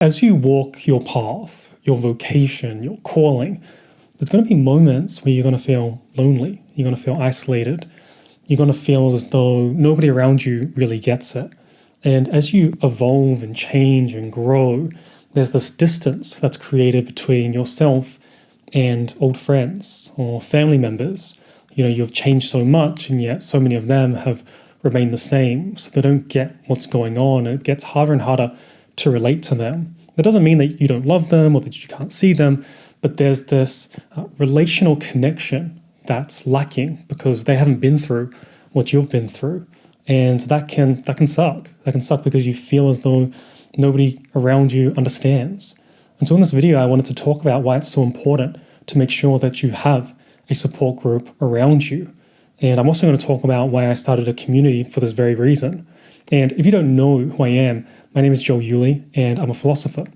As you walk your path, your vocation, your calling, there's going to be moments where you're going to feel lonely. You're going to feel isolated. You're going to feel as though nobody around you really gets it. And as you evolve and change and grow, there's this distance that's created between yourself and old friends or family members. You've changed so much, and yet so many of them have remained the same. So they don't get what's going on, and it gets harder and harder to relate to them. That doesn't mean that you don't love them or that you can't see them, but there's this relational connection that's lacking because they haven't been through what you've been through. And that can suck. That can suck because you feel as though nobody around you understands. And so in this video, I wanted to talk about why it's so important to make sure that you have a support group around you. And I'm also going to talk about why I started a community for this very reason. And if you don't know who I am, my name is Joe Yuli, and I'm a philosopher.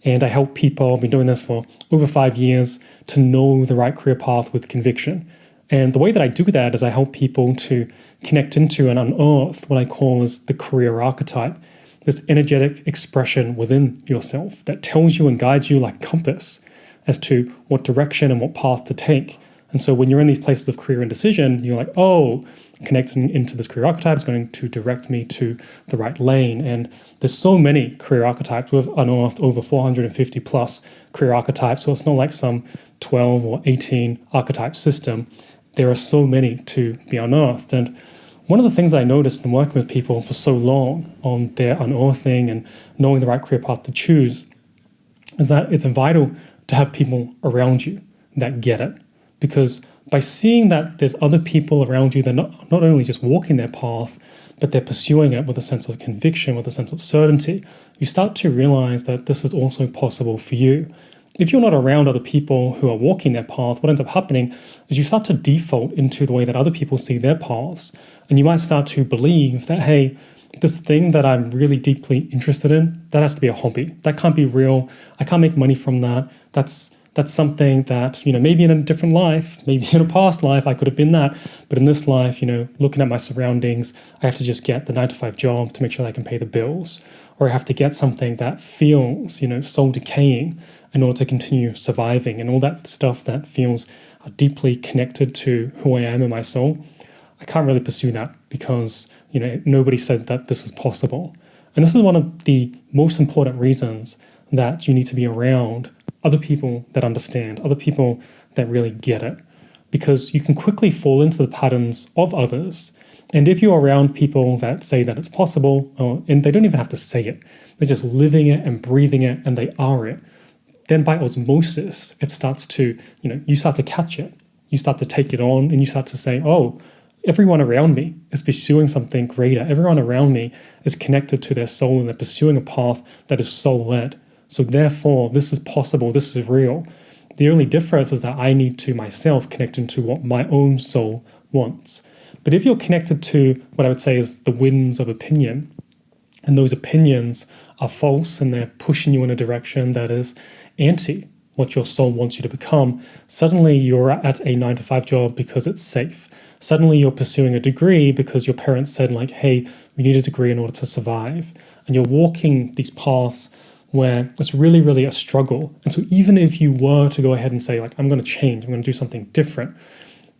And I help people, I've been doing this for over 5 years, to know the right career path with conviction. And the way that I do that is I help people to connect into and unearth what I call as the career archetype, this energetic expression within yourself that tells you and guides you like a compass as to what direction and what path to take. And so when you're in these places of career indecision, you're like, oh, connecting into this career archetype is going to direct me to the right lane. And there's so many career archetypes. We've unearthed over 450 plus career archetypes. So it's not like some 12 or 18 archetype system. There are so many to be unearthed. And one of the things I noticed in working with people for so long on their unearthing and knowing the right career path to choose is that it's vital to have people around you that get it. Because by seeing that there's other people around you that not only just walking their path, but they're pursuing it with a sense of conviction, with a sense of certainty, you start to realize that this is also possible for you. If you're not around other people who are walking their path, what ends up happening is you start to default into the way that other people see their paths. And you might start to believe that, hey, this thing that I'm really deeply interested in, that has to be a hobby. That can't be real. I can't make money from that. That's something that, maybe in a different life, maybe in a past life, I could have been that. But in this life, looking at my surroundings, I have to just get the 9-to-5 job to make sure that I can pay the bills. Or I have to get something that feels, soul decaying in order to continue surviving, and all that stuff that feels deeply connected to who I am in my soul. I can't really pursue that because, nobody says that this is possible. And this is one of the most important reasons that you need to be around other people that understand, other people that really get it, because you can quickly fall into the patterns of others. And if you're around people that say that it's possible, and they don't even have to say it, they're just living it and breathing it and they are it, then by osmosis, it starts to, you start to catch it. You start to take it on and you start to say, oh, everyone around me is pursuing something greater. Everyone around me is connected to their soul and they're pursuing a path that is soul-led. So therefore, this is possible, this is real. The only difference is that I need to myself connect into what my own soul wants. But if you're connected to what I would say is the winds of opinion, and those opinions are false and they're pushing you in a direction that is anti what your soul wants you to become, suddenly you're at a 9-to-5 job because it's safe. Suddenly you're pursuing a degree because your parents said like, hey, we need a degree in order to survive. And you're walking these paths where it's really, really a struggle. And so even if you were to go ahead and say like, I'm going to change, I'm going to do something different,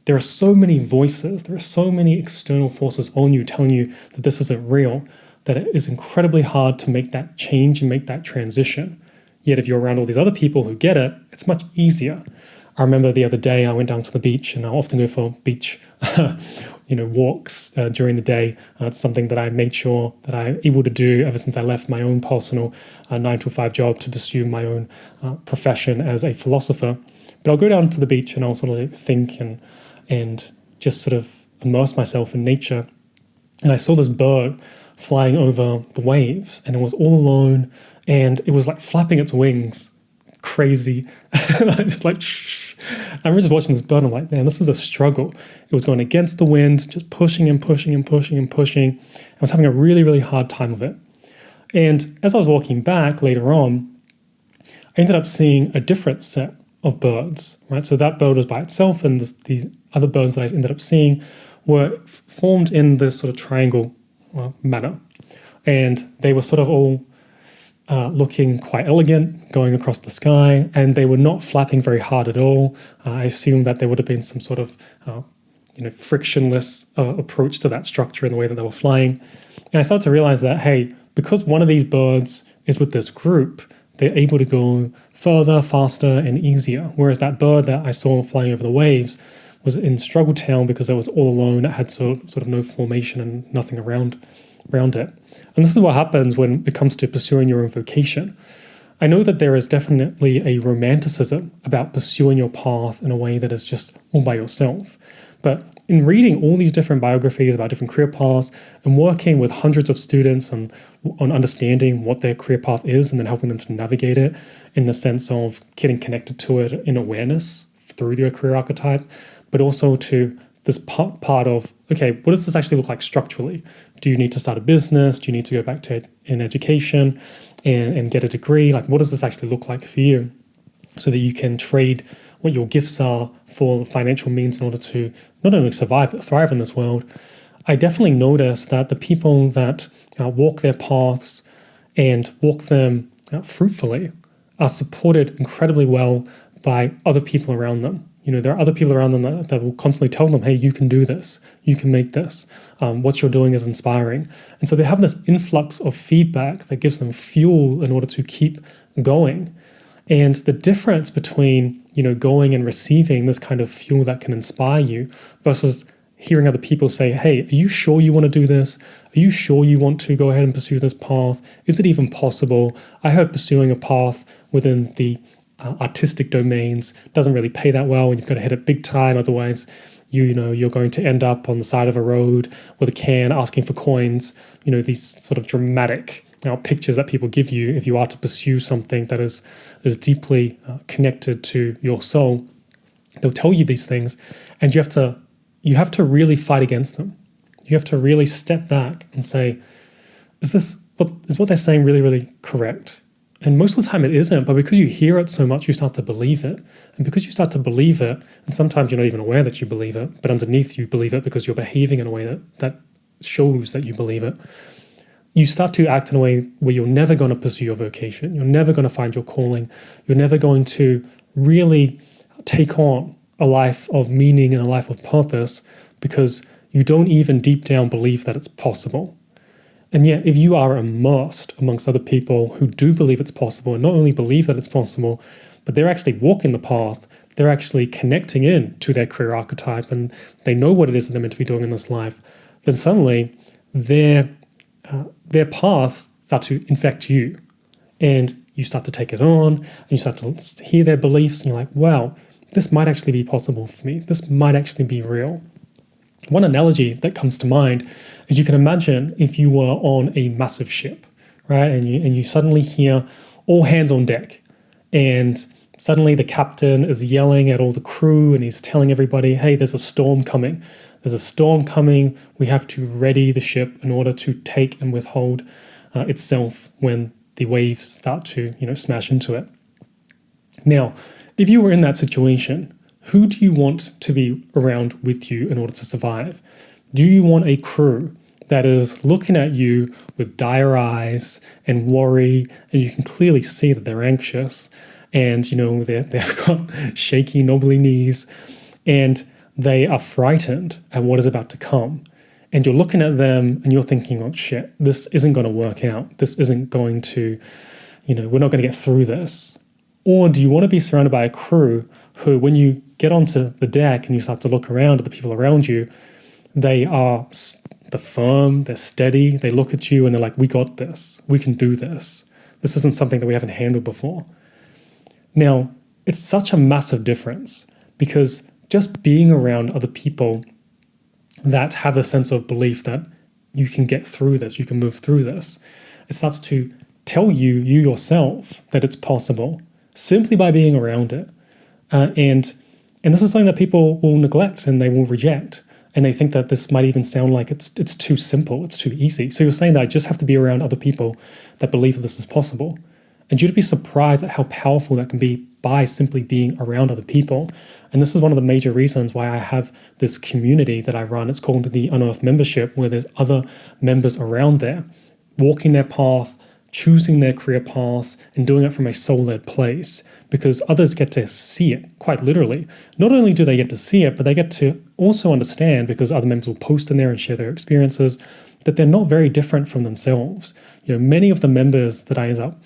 there are so many voices, there are so many external forces on you telling you that this isn't real, that it is incredibly hard to make that change and make that transition. Yet if you're around all these other people who get it, it's much easier. I remember the other day I went down to the beach, and I often go for beach walks during the day. It's something that I made sure that I'm able to do ever since I left my own personal 9-to-5 job to pursue my own profession as a philosopher. But I'll go down to the beach and I'll sort of think and just sort of immerse myself in nature. And I saw this bird flying over the waves, and it was all alone, and it was like flapping its wings crazy. And I just like, shh. I was just watching this bird, and I'm like, man, this is a struggle. It was going against the wind, just pushing and pushing and pushing and pushing. I was having a really, really hard time of it. And as I was walking back later on, I ended up seeing a different set of birds, right? So that bird was by itself, and the other birds that I ended up seeing were formed in this sort of triangle manner. And they were sort of all looking quite elegant, going across the sky, and they were not flapping very hard at all. I assume that there would have been some sort of frictionless approach to that structure in the way that they were flying. And I started to realize that, hey, because one of these birds is with this group, they're able to go further, faster, and easier. Whereas that bird that I saw flying over the waves was in Struggle Town because it was all alone. It had sort of no formation and nothing around it. And this is what happens when it comes to pursuing your own vocation. I know that there is definitely a romanticism about pursuing your path in a way that is just all by yourself. But in reading all these different biographies about different career paths and working with hundreds of students on understanding what their career path is and then helping them to navigate it in the sense of getting connected to it in awareness through your career archetype, but also to this part of, okay, what does this actually look like structurally? Do you need to start a business? Do you need to go back to in education and get a degree? Like, what does this actually look like for you so that you can trade what your gifts are for financial means in order to not only survive but thrive in this world? I definitely notice that the people that walk their paths and walk them fruitfully are supported incredibly well by other people around them. There are other people around them that will constantly tell them, hey, you can do this, you can make this, what you're doing is inspiring. And so they have this influx of feedback that gives them fuel in order to keep going. And the difference between, going and receiving this kind of fuel that can inspire you versus hearing other people say, hey, are you sure you want to do this? Are you sure you want to go ahead and pursue this path? Is it even possible? I heard pursuing a path within the artistic domains doesn't really pay that well, and you've got to hit it big time. Otherwise, you're going to end up on the side of a road with a can asking for coins. These sort of dramatic pictures that people give you if you are to pursue something that is deeply connected to your soul. They'll tell you these things, and you have to really fight against them. You have to really step back and say, is what they're saying really, really correct? And most of the time it isn't, but because you hear it so much, you start to believe it. And because you start to believe it, and sometimes you're not even aware that you believe it, but underneath you believe it because you're behaving in a way that shows that you believe it, you start to act in a way where you're never going to pursue your vocation. You're never going to find your calling. You're never going to really take on a life of meaning and a life of purpose because you don't even deep down believe that it's possible. And yet, if you are immersed amongst other people who do believe it's possible, and not only believe that it's possible, but they're actually walking the path, they're actually connecting in to their career archetype, and they know what it is that they're meant to be doing in this life, then suddenly their paths start to infect you. And you start to take it on, and you start to hear their beliefs, and you're like, wow, this might actually be possible for me. This might actually be real. One analogy that comes to mind is you can imagine if you were on a massive ship, right? And you suddenly hear all hands on deck, and suddenly the captain is yelling at all the crew and he's telling everybody, hey, there's a storm coming. There's a storm coming. We have to ready the ship in order to take and withhold itself when the waves start to, smash into it. Now, if you were in that situation, who do you want to be around with you in order to survive? Do you want a crew that is looking at you with dire eyes and worry, and you can clearly see that they're anxious, and they've got shaky, knobbly knees, and they are frightened at what is about to come? And you're looking at them and you're thinking, oh shit, this isn't going to work out. This isn't going to, we're not going to get through this. Or do you want to be surrounded by a crew who, when you get onto the deck and you start to look around at the people around you, they're firm, they're steady, they look at you and they're like, we got this, we can do this. This isn't something that we haven't handled before. Now, it's such a massive difference because just being around other people that have a sense of belief that you can get through this, you can move through this, it starts to tell you yourself that it's possible simply by being around it. And this is something that people will neglect and they will reject. And they think that this might even sound like it's too simple, it's too easy. So you're saying that I just have to be around other people that believe that this is possible. And you'd be surprised at how powerful that can be by simply being around other people. And this is one of the major reasons why I have this community that I run. It's called the Unearthed Membership, where there's other members around there, walking their path, choosing their career paths and doing it from a soul-led place, because others get to see it quite literally. Not only do they get to see it, but they get to also understand, because other members will post in there and share their experiences, that they're not very different from themselves. Many of the members that I end up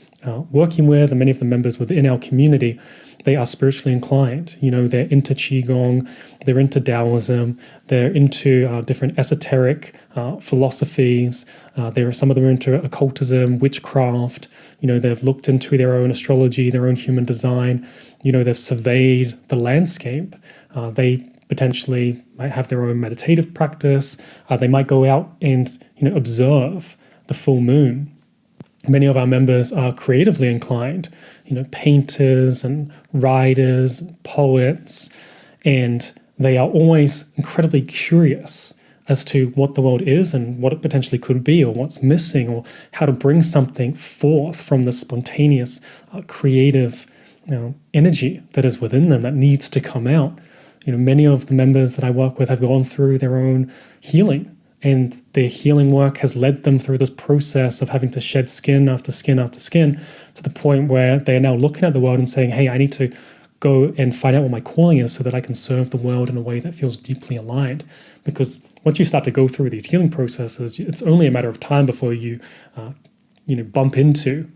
working with, and many of the members within our community, they are spiritually inclined. They're into Qigong, they're into Taoism, they're into different esoteric philosophies. Some of them are into occultism, witchcraft. They've looked into their own astrology, their own human design. They've surveyed the landscape. They potentially might have their own meditative practice. They might go out and observe the full moon. Many of our members are creatively inclined, painters and writers, and poets, and they are always incredibly curious as to what the world is and what it potentially could be, or what's missing, or how to bring something forth from the spontaneous, creative energy that is within them that needs to come out. Many of the members that I work with have gone through their own healing, and their healing work has led them through this process of having to shed skin after skin after skin, to the point where they are now looking at the world and saying, hey, I need to go and find out what my calling is so that I can serve the world in a way that feels deeply aligned. Because once you start to go through these healing processes, it's only a matter of time before you bump into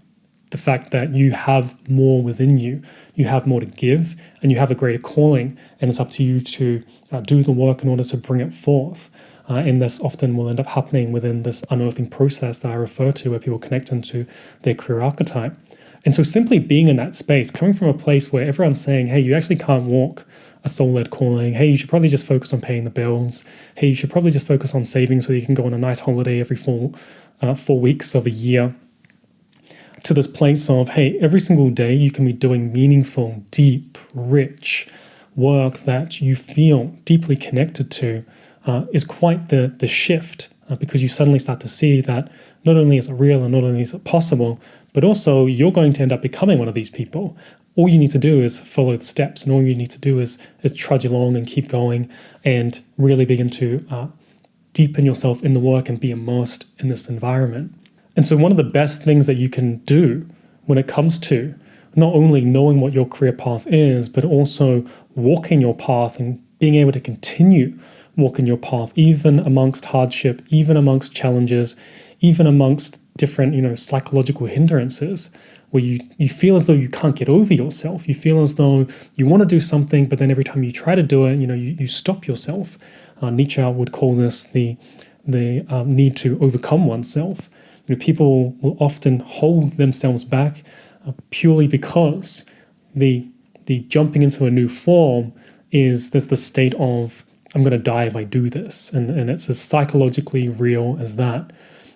the fact that you have more within you, you have more to give, and you have a greater calling, and it's up to you to do the work in order to bring it forth. And this often will end up happening within this unearthing process that I refer to, where people connect into their career archetype. And so simply being in that space, coming from a place where everyone's saying, hey, you actually can't walk a soul-led calling. Hey, you should probably just focus on paying the bills. Hey, you should probably just focus on saving so you can go on a nice holiday every 4 weeks of a year. To this place of, hey, every single day you can be doing meaningful, deep, rich work that you feel deeply connected to, is quite the shift, because you suddenly start to see that not only is it real and not only is it possible, but also you're going to end up becoming one of these people. All you need to do is follow the steps, and all you need to do is trudge along and keep going and really begin to deepen yourself in the work and be immersed in this environment. And so one of the best things that you can do when it comes to not only knowing what your career path is, but also walking your path and being able to continue walking your path, even amongst hardship, even amongst challenges, even amongst different, psychological hindrances, where you feel as though you can't get over yourself. You feel as though you want to do something, but then every time you try to do it, you stop yourself. Nietzsche would call this the need to overcome oneself. People will often hold themselves back purely because the jumping into a new form there's the state of, I'm going to die if I do this. And it's as psychologically real as that.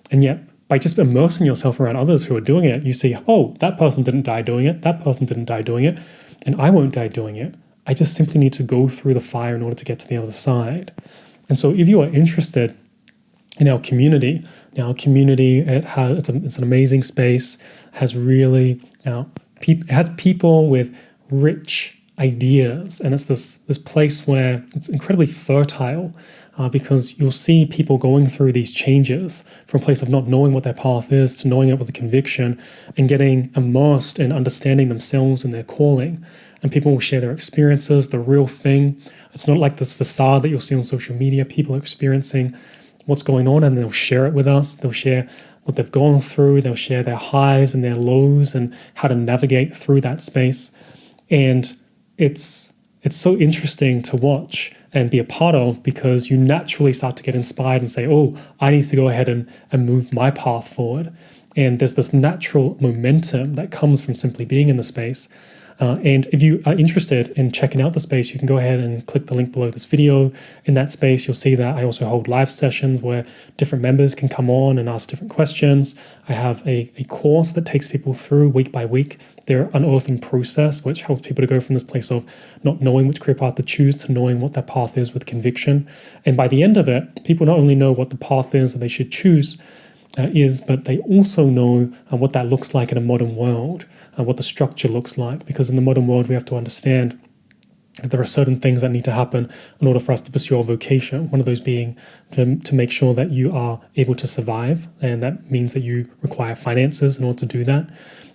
And yet, by just immersing yourself around others who are doing it, you see, oh, that person didn't die doing it, that person didn't die doing it, and I won't die doing it. I just simply need to go through the fire in order to get to the other side. And so if you are interested in our community, it's an amazing space, has really, it has people with rich ideas, and it's this place where it's incredibly fertile, because you'll see people going through these changes from a place of not knowing what their path is to knowing it with a conviction and getting immersed in understanding themselves and their calling. And people will share their experiences, the real thing. It's not like this facade that you'll see on social media. People are experiencing what's going on, and they'll share it with us. They'll share what they've gone through. They'll share their highs and their lows and how to navigate through that space. And it's so interesting to watch and be a part of, because you naturally start to get inspired and say, oh, I need to go ahead and move my path forward. And there's this natural momentum that comes from simply being in the space. And if you are interested in checking out the space, you can go ahead and click the link below this video. In that space, you'll see that I also hold live sessions where different members can come on and ask different questions. I have a course that takes people through week by week their unearthing process, which helps people to go from this place of not knowing which career path to choose to knowing what their path is with conviction. And by the end of it, people not only know what the path is that they should choose, but they also know what that looks like in a modern world, what the structure looks like. Because in the modern world, we have to understand that there are certain things that need to happen in order for us to pursue our vocation. One of those being to make sure that you are able to survive, and that means that you require finances in order to do that.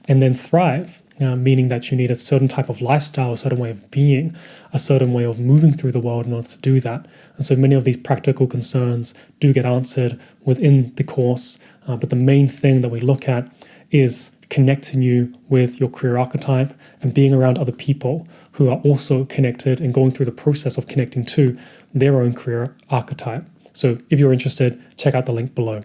And then thrive, meaning that you need a certain type of lifestyle, a certain way of being, a certain way of moving through the world in order to do that. And so many of these practical concerns do get answered within the course, but the main thing that we look at is connecting you with your career archetype and being around other people who are also connected and going through the process of connecting to their own career archetype. So if you're interested, check out the link below.